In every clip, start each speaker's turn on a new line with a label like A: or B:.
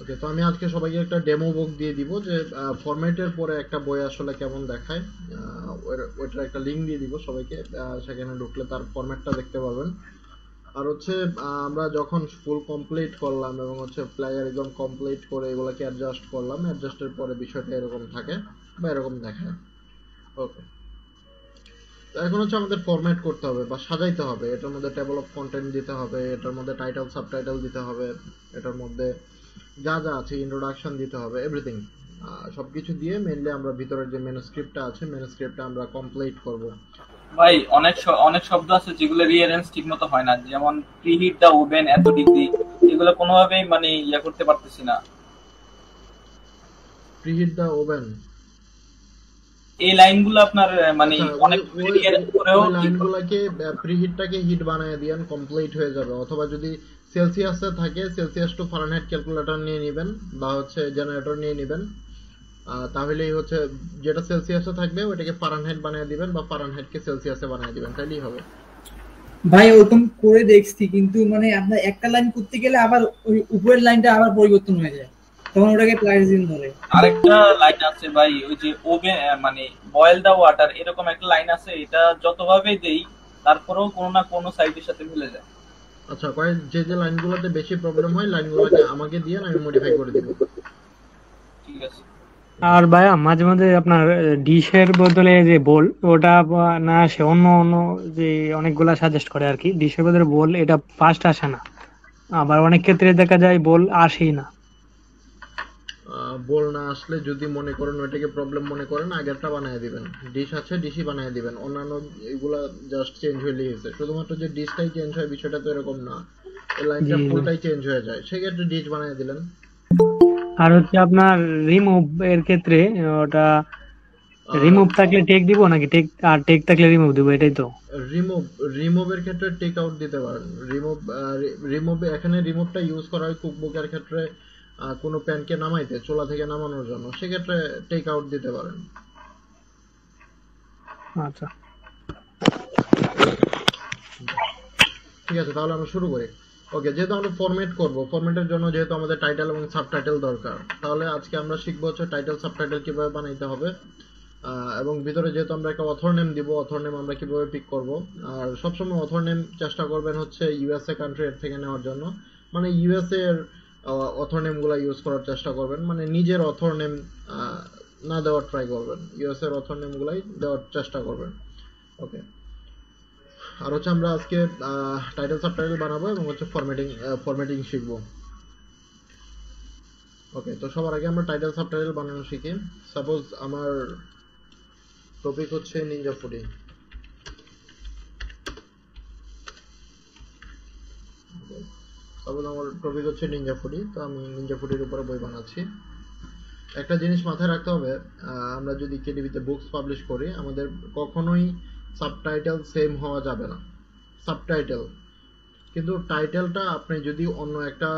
A: ওকে, তো আমি আজকে সবাইকে একটা ডেমো বুক দিয়ে দিব যে ফরম্যাটের পরে একটা বই আসলে কেমন দেখায়। ওইটার একটা লিঙ্ক দিয়ে দিব সবাইকে, সেখানে ঢুকলে তার ফরম্যাটটা দেখতে পারবেন। আর হচ্ছে আমরা যখন ফুল কমপ্লিট করলাম এবং হচ্ছে প্লেয়ারিজম কমপ্লিট করে এগুলোকে অ্যাডজাস্ট করলাম, অ্যাডজাস্টের পরে বিষয়টা এরকম থাকে বা এরকম দেখায়। ওকে, তো এখন হচ্ছে আমাদের ফরম্যাট করতে হবে বা সাজাইতে হবে। এটার মধ্যে টেবল অফ কন্টেন্ট দিতে হবে, এটার মধ্যে টাইটেল সাবটাইটেল দিতে হবে, এটার মধ্যে যা যা আছে ইন্ট্রোডাকশন দিতে হবে, এভরিথিং সবকিছু দিয়ে মেইনলি আমরা ভিতরের যে ম্যানুস্ক্রিপ্টটা আছে ম্যানুস্ক্রিপ্টটা আমরা কমপ্লিট করব।
B: ভাই অনেক শব্দ আছে যেগুলো রিয়ারেন্স ঠিক মতো হয় না, যেমন প্রিহিট দা ওভেন এত ডিগ্রি, এগুলো কোনোভাবেই মানে ইয়া করতে পারতেছি না।
A: প্রিহিট দা ওভেন,
B: এই লাইনগুলো আপনার মানে
A: আচ্ছা ওই
B: অনেক
A: ওই
B: রিয়ারেন্স করেও
A: ওই
B: ঠিক হয়।
A: লাইনগুলোকে প্রিহিটটাকে হিট বানায় দিয়েন, কমপ্লিট হয়ে যাবে। অথবা যদি সেলসিয়াসে থাকে সেলসিয়াস টু ফারেনহাইট ক্যালকুলেটর নিয়ে নেবেন বা হচ্ছে জেনারেটর নিয়ে নেবেন, তাহলেই হচ্ছে যেটা সেলসিয়াসে থাকবে ওইটাকে ফারেনহাইট বানিয়ে দিবেন বা ফারেনহাইটকে সেলসিয়াসে বানিয়ে দিবেন, তাইলেই হবে।
C: ভাই ওরকম করে দেখছি, কিন্তু মানে আপনার একটা লাইন করতে গেলে আবার ওই উপরের লাইনটা আবার পরিবর্তন হয়ে যায়, তখন ওটাকে প্লাগিন ধরে।
B: আরেকটা লাইন আছে ভাই, ওই যে ওভেন মানে বয়েল দা ওয়াটার, এরকম একটা লাইন আছে, এটা যতভাবেই দেই তারপরেও কোনো না কোনো সাইডের সাথে মিলে যায়।
A: আচ্ছা, কয়েক যে যে লাইনগুলোতে বেশি প্রবলেম হয় লাইনগুলোকে আমাকে দিয়ে আমি মডিফাই করে দিব।
B: ঠিক আছে।
D: আর ভাইয়া মাঝে মাঝে আপনার ডিশের বদলে যে বোল ওটা না আসে, অন্য অন্য যে অনেকগুলা সাজেস্ট করে আর কি, ডিশের বদলে বোল এটা ফার্স্ট আসে না, আবার অনেক ক্ষেত্রে দেখা যায় বোল আসেই না।
A: বোল না আসলে যদি মনে করেন ওইটাকে প্রবলেম মনে করেন, আগেরটা বানিয়ে দিবেন। ডিশ আছে ডিশই বানিয়ে দিবেন, অন্যান্য এগুলা জাস্ট চেঞ্জ হইলেই হয়েছে। শুধুমাত্র যে ডিশটাই চেঞ্জ হয় বিষয়টা তো এরকম না, এই লাইনটা
D: জি জি।
A: ফুলটাই চেঞ্জ হয়ে যায়, সেক্ষেত্রে ডিশ বানিয়ে দিলেন।
D: আর হচ্ছে আপনার রিমুভ এর ক্ষেত্রে ওটা
A: আহ,
D: রিমুভ থাকলে টেক দিব নাকি টেক, আর টেক থাকলে রিমুভ দিব, এটাই তো?
A: রিমুভ রিমুভের ক্ষেত্রে টেক আউট দিতে পারেন। রিমুভ এখানে রিমুভটা ইউজ করা হয় কুকবুকের ক্ষেত্রে, কোনো প্যানকে নামাইতে চুলা থেকে নামানোর জন্য, সেক্ষেত্রে টেক আউট দিতে পারেন।
D: আচ্ছা
A: ঠিক আছে, তাহলে আমরা শুরু করি। ওকে, যেহেতু আমরা ফরম্যাট করব, ফরম্যাটের জন্য যেহেতু আমাদের টাইটেল এবং সাবটাইটেল দরকার, তাহলে আজকে আমরা শিখবো হচ্ছে টাইটেল সাবটাইটেল কিভাবে বানাইতে হবে, এবং ভিতরে যেহেতু আমরা একটা অথর নেম দিব, অথর নেম আমরা কিভাবে পিক করব। আর সবসময় অথর নেম চেষ্টা করবেন হচ্ছে ইউএসএ কান্ট্রি এর থেকে নেওয়ার জন্য, মানে ইউএসএ এর অথর নেম গুলা ইউজ করার চেষ্টা করবেন, মানে নিজের অথর নেম না দেওয়ার ট্রাই করবেন, ইউএসএ এর অথর নেম গুলাই দেওয়ার চেষ্টা করবেন। ওকে, আর হচ্ছে আমরা আজকে টাইটেল সাবটাইটেল বানাবো এবং হচ্ছে ফরম্যাটিং শিখবো। ওকে, তো সবার আগে আমরা টাইটেল সাবটাইটেল বানানো শিখি। সাপোজ আমার টপিক হচ্ছে নিনজা ফুডি। সাপোজ আমার টপিক হচ্ছে নিনজা ফুডি, তো আমি নিনজা ফুডির উপরে বই বানাচ্ছি। একটা জিনিস মাথায় রাখতে হবে, আমরা যদি কেডিবিতে বুকস পাবলিশ করি আমাদের কখনোই সাবটাইটেল সেম হওয়া যাবে না। সাবটাইটেল কিন্তু টাইটেলটা আপনি যদি অন্য একটা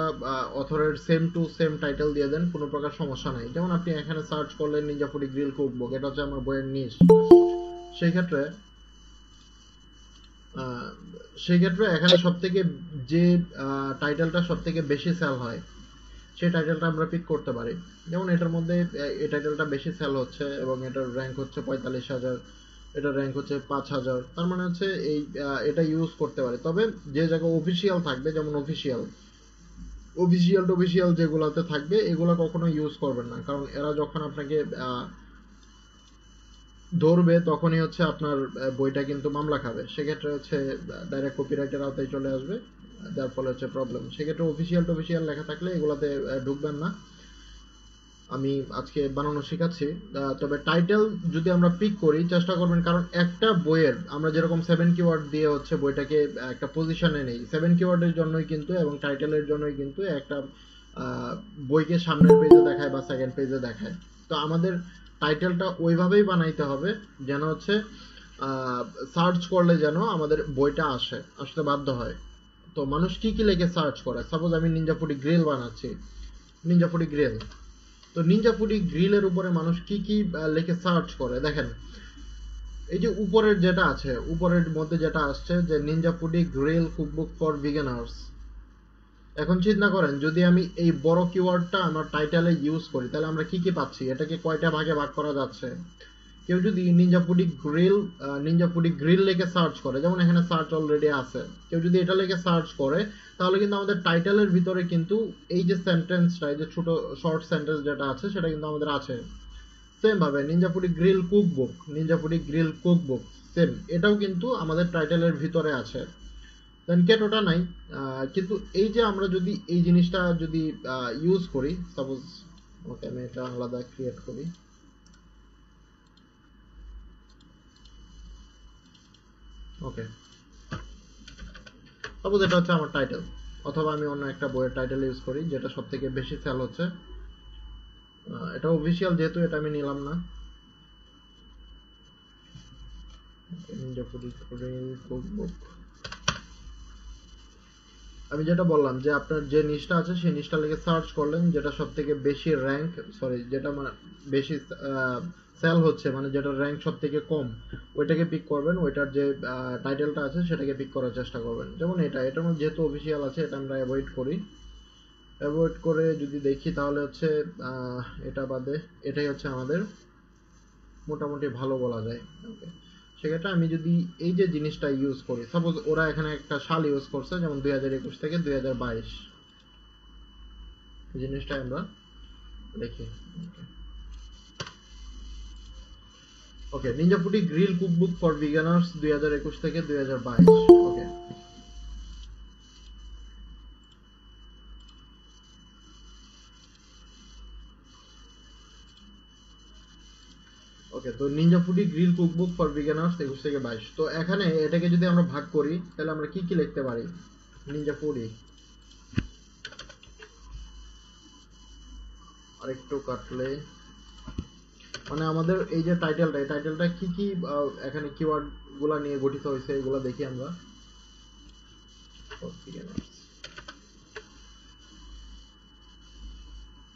A: অথরের সেম টু সেম টাইটেল দিয়ে দেন কোনো প্রকার সমস্যা নাই। যেমন আপনি এখানে সার্চ করলেন নিনজা ফুডি গ্রিল কুকবুক, এটা হচ্ছে আমার বইয়ের নিশ, সেই ক্ষেত্রে এখানে সবথেকে যে টাইটেলটা সবথেকে বেশি সেল হয় সেই টাইটেলটা আমরা পিক করতে পারি। যেমন এটার মধ্যে এই টাইটেলটা বেশি সেল হচ্ছে এবং এটার র্যাঙ্ক হচ্ছে 45,000, এটার র্যাঙ্ক হচ্ছে 5,000, তার মানে হচ্ছে এই এটা ইউজ করতে পারে। তবে যে জায়গায় অফিসিয়াল থাকবে, যেমন অফিসিয়াল যেগুলোতে থাকবে এগুলো কখনো ইউজ করবেন না, কারণ এরা যখন আপনাকে ধরবে তখনই হচ্ছে আপনার বইটা কিন্তু মামলা খাবে, সেক্ষেত্রে হচ্ছে ডাইরেক্ট কপিরাইটের আওতায় চলে আসবে, যার ফলে হচ্ছে প্রবলেম। সেক্ষেত্রে অফিসিয়াল লেখা থাকলে এগুলাতে ঢুকবেন না। আমি আজকে বানানো শেখাচ্ছি। তবে টাইটেল যদি আমরা পিক করি চেষ্টা করবেন, কারণ একটা বইয়ের আমরা যেরকম 7 কিওয়ার্ড দিয়ে হচ্ছে বইটাকে একটা পজিশনে নেই, 7 কিওয়ার্ডের জন্যই কিন্তু এবং টাইটেলের জন্যই কিন্তু একটা বইকে সামনের পেজে দেখায় বা সেকেন্ড পেজে দেখায়। তো আমাদের টাইটেলটা ওইভাবেই বানাইতে হবে যেন হচ্ছে সার্চ করলে যেন আমাদের বইটা আসতে বাধ্য হয়। তো মানুষ কি কি লেখে সার্চ করে, সাপোজ আমি নিনজা ফুডি গ্রিল বানাচ্ছি, নিনজা ফুডি গ্রিল, তো নিনজা ফুডি গ্রিলের উপরে মানুষ কি কি লেখে সার্চ করে দেখেন। এই যে উপরের যেটা আছে, উপরের মধ্যে যেটা আসছে যে Ninja Foodi grill cookbook for beginners, এখন চিন্তা করেন যদি আমি এই বড় কিওয়ার্ডটা আমার টাইটেলে ইউজ করি তাহলে আমরা কি কি পাচ্ছি, এটাকে কয়টা ভাগে ভাগ করা যাচ্ছে। কেউ যদি নিনজা ফুডি গ্রিল লিখে সার্চ করে, যেমন এখানে সার্চ অলরেডি আছে, কেউ যদি এটা লিখে সার্চ করে তাহলে কিন্তু আমাদের টাইটেলের ভিতরে কিন্তু এই যে সেন্টেন্সটা, এই যে ছোট শর্ট সেন্টেন্স যেটা আছে সেটা কিন্তু আমাদের আছে। সেম ভাবে Ninja Foodi grill cookbook same, এটাও কিন্তু আমাদের টাইটেলের ভিতরে আছে। দেন কেটোটা নাই, কিন্তু এই যে আমরা যদি এই জিনিসটা যদি ইউজ করি, সাপোজ ওকে আমি এটা আলাদা ক্রিয়েট করি, ওকে সাপোজ এটা হচ্ছে আমার টাইটেল, অথবা আমি অন্য একটা বইয়ের টাইটেল ইউজ করি যেটা সব থেকে বেশি সেল হচ্ছে। এটা অফিসিয়াল যেহেতু এটা আমি নিলাম না। আমি যেটা বললাম যে আপনার যে নিশটা আছে সেই নিশটা লিখে সার্চ করলেন, যেটা সব থেকে বেশি র্যাঙ্ক, যেটা মানে বেশি সেল হচ্ছে, মানে যেটা র্যাঙ্ক সব থেকে কম, ওইটাকে পিক করবেন, ওইটার যে টাইটেলটা আছে সেটাকে পিক করার চেষ্টা করবেন। যেমন এটার মধ্যে যেহেতু অফিসিয়াল আছে এটা আমরা অ্যাভয়েড করে যদি দেখি তাহলে হচ্ছে এটা বাদে এটাই হচ্ছে আমাদের মোটামুটি ভালো বলা যায়। ওকে, সেক্ষেত্রে আমি যদি এই যে জিনিসটা ইউজ করি, সাপোজ ওরা এখানে একটা সাল ইউজ করছে, যেমন 2021 থেকে 2022, এই জিনিসটা আমরা দেখি। Okay, Ninja Foodi grill cookbook for beginners 2021 থেকে 2022। ওকে, ওকে, তো Ninja Foodi grill cookbook for beginners 21 থেকে 22। তো এখানে এটাকে যদি আমরা ভাগ করি তাহলে আমরা কি কি লিখতে পারি, নিনজা ফুডি আরেকটু কাটলে মানে আমাদের এই যে টাইটেলটা কি কি এখানে কিওয়ার্ড গুলা নিয়ে গঠিত হয়েছে এগুলা দেখি আমরা।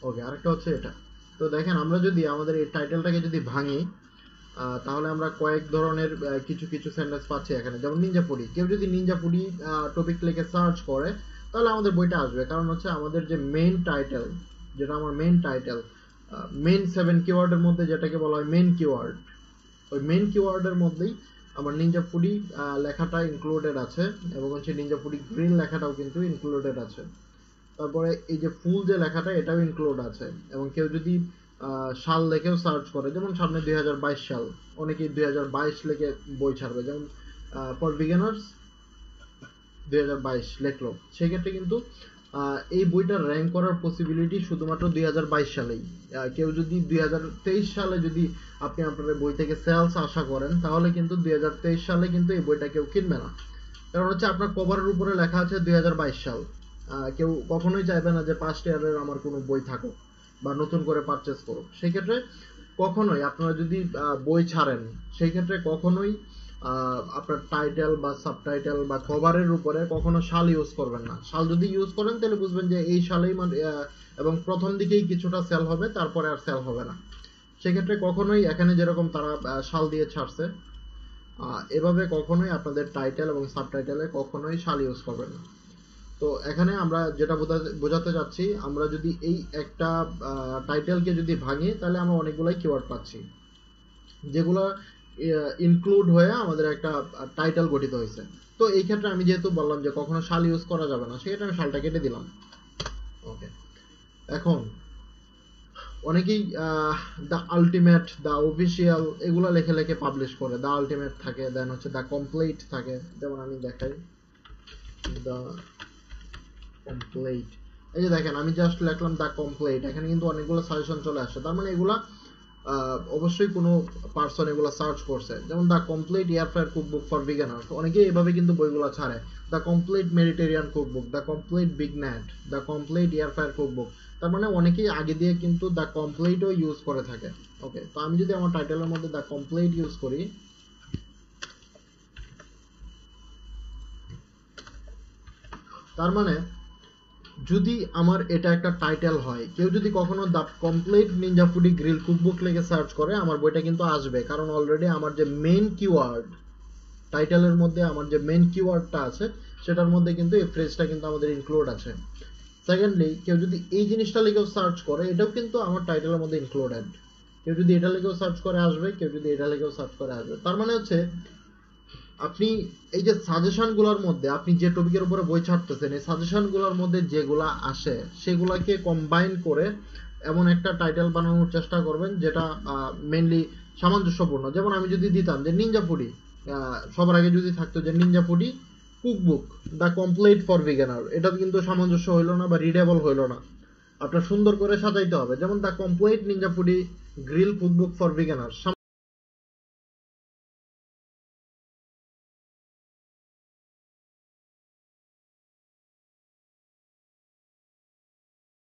A: ওকে, আরেকটা হচ্ছে এটা। তো দেখেন আমরা যদি আমাদের এই টাইটেলটাকে যদি ভাঙি তাহলে আমরা কয়েক ধরনের কিছু সেন্টেন্স পাচ্ছি এখানে। যেমন নিনজা ফুডি, কেউ যদি নিনজা ফুডি টপিক লিখে সার্চ করে তাহলে আমাদের বইটা আসবে, কারণ হচ্ছে আমাদের যে মেইন টাইটেল, যেটা আমার মেইন টাইটেল, মেইন 7 কিওয়ার্ডের মধ্যে যেটাকে বলা হয় মেইন কিওয়ার্ড, ওই মেইন কিওয়ার্ডের মধ্যেই আমার নিনজা ফুডি লেখাটা ইনক্লুডেড আছে, এবং হচ্ছে নিনজা ফুডি গ্রিল লেখাটাও কিন্তু ইনক্লুডেড আছে। তারপরে এই যে ফুল যে লেখাটা এটাও ইনক্লুড আছে। এবং কেউ যদি সাল লেখেও সার্চ করে, যেমন সামনে 2022 সাল, অনেকেই 2022 লিখে বই ছাড়বে, যেমন ফর বিগিনার্স 2022 লিখলো, সেক্ষেত্রে কিন্তু এই বইটার র্যাঙ্ক করার পসিবিলিটি শুধুমাত্র 2022 সালেই। কেউ যদি 2023 সালে যদি আপনি আপনার বই থেকে সেলস আশা করেন তাহলে কিন্তু 2023 সালে কিন্তু এই বইটা কেউ কিনবে না, কারণ হচ্ছে আপনার কভারের উপরে লেখা আছে 2022 সাল। কেউ কখনোই চাইবে না যে পাস্ট ইয়ারের আমার কোনো বই থাকুক বা নতুন করে পারচেস করুক। সেই ক্ষেত্রে কখনোই আপনারা যদি বই ছাড়েন সেই ক্ষেত্রে কখনোই আপনার টাইটেল বা সাবটাইটেল বা কভারের উপরে কখনো সাল ইউজ করবেন না। সাল যদি ইউজ করেন তাহলে বুঝবেন যে এই সালেই এবং প্রথম দিকেই কিছুটা সেল হবে, তারপরে আর সেল হবে না। সেক্ষেত্রে কখনোই এখানে যেরকম তারা সাল দিয়ে ছাড়ছে এভাবে কখনোই আপনাদের টাইটেল এবং সাবটাইটেলে কখনোই সাল ইউজ করবেন না। তো এখানে আমরা যেটা বোঝাতে যাচ্ছি, আমরা যদি এই একটা টাইটেলকে যদি ভাঙি তাহলে আমরা অনেকগুলাই কিওয়ার্ড পাচ্ছি যেগুলো ইনক্লুড হয়ে আমাদের একটা টাইটেল গঠিত হয়েছে। তো এই ক্ষেত্রে আমি যেহেতু বললাম যে কখনো শাল ইউজ করা যাবে না, সেক্ষেত্রে আমি শালটা কেটে দিলাম। ওকে, এখন অনেকেই দ্য আলটিমেট, দ্য অফিসিয়াল এগুলো লেখে পাবলিশ করে। দ্য আলটিমেট থাকে, দেন হচ্ছে দ্য কমপ্লিট থাকে। যেমন আমি দেখাই দ্য কমপ্লিট, এই যে দেখেন আমি জাস্ট লিখলাম দ্য কমপ্লিট, এখানে কিন্তু অনেকগুলো সাজেশন চলে আসছে। তার মানে এগুলা অবশ্যই কোনো পার্সন এগুলা সার্চ করছে। যেমন the complete air fryer cookbook for beginners, অনেকেই এভাবে কিন্তু বইগুলো ছাড়ে। The complete Mediterranean cookbook, the complete big net, the complete air fryer cookbook. তার মানে অনেকেই আগে দিয়ে কিন্তু দ্য কমপ্লিটও ইউজ করে থাকে। ওকে, তো আমি যদি আমার টাইটেলের মধ্যে দ্য কমপ্লিট ইউজ করি, তার মানে যদি আমার এটা একটা টাইটেল হয়, কেউ যদি কখনো the complete Ninja Foodi grill cookbook লিখে সার্চ করে আমার বইটা কিন্তু আসবে, কারণ অলরেডি আমার যে মেইন কিওয়ার্ড টাইটেলের মধ্যে আমার যে মেইন কিওয়ার্ডটা আছে সেটার মধ্যে কিন্তু এই ফ্রেজটা কিন্তু আমাদের ইনক্লুড আছে। সেকেন্ডলি কেউ যদি এই জিনিসটা লিখেও সার্চ করে, এটাও কিন্তু আমার টাইটেলের মধ্যে ইনক্লুডেড। কেউ যদি এটা লিখেও সার্চ করে আসবে, কেউ যদি এটা লিখেও সার্চ করে আসবে। তার মানে হচ্ছে আপনি এই যে সাজেশনগুলোর মধ্যে আপনি যে টপিকের উপরে বই ছাড়তেছেন, এই সাজেশনগুলোর মধ্যে যেগুলা আসে সেগুলাকে কম্বাইন করে এমন একটা টাইটেল বানানোর চেষ্টা করবেন যেটা মেইনলি সামঞ্জস্যপূর্ণ। যেমন আমি যদি দিতাম যে নিনজা ফুডি, সবার আগে যদি থাকতো যে Ninja foodie cookbook the complete for beginner, এটা কিন্তু সামঞ্জস্য হইলো না বা রিডেবল হইলো না। আপনার সুন্দর করে সাজাইতে হবে, যেমন the complete Ninja Foodi grill cookbook for beginner.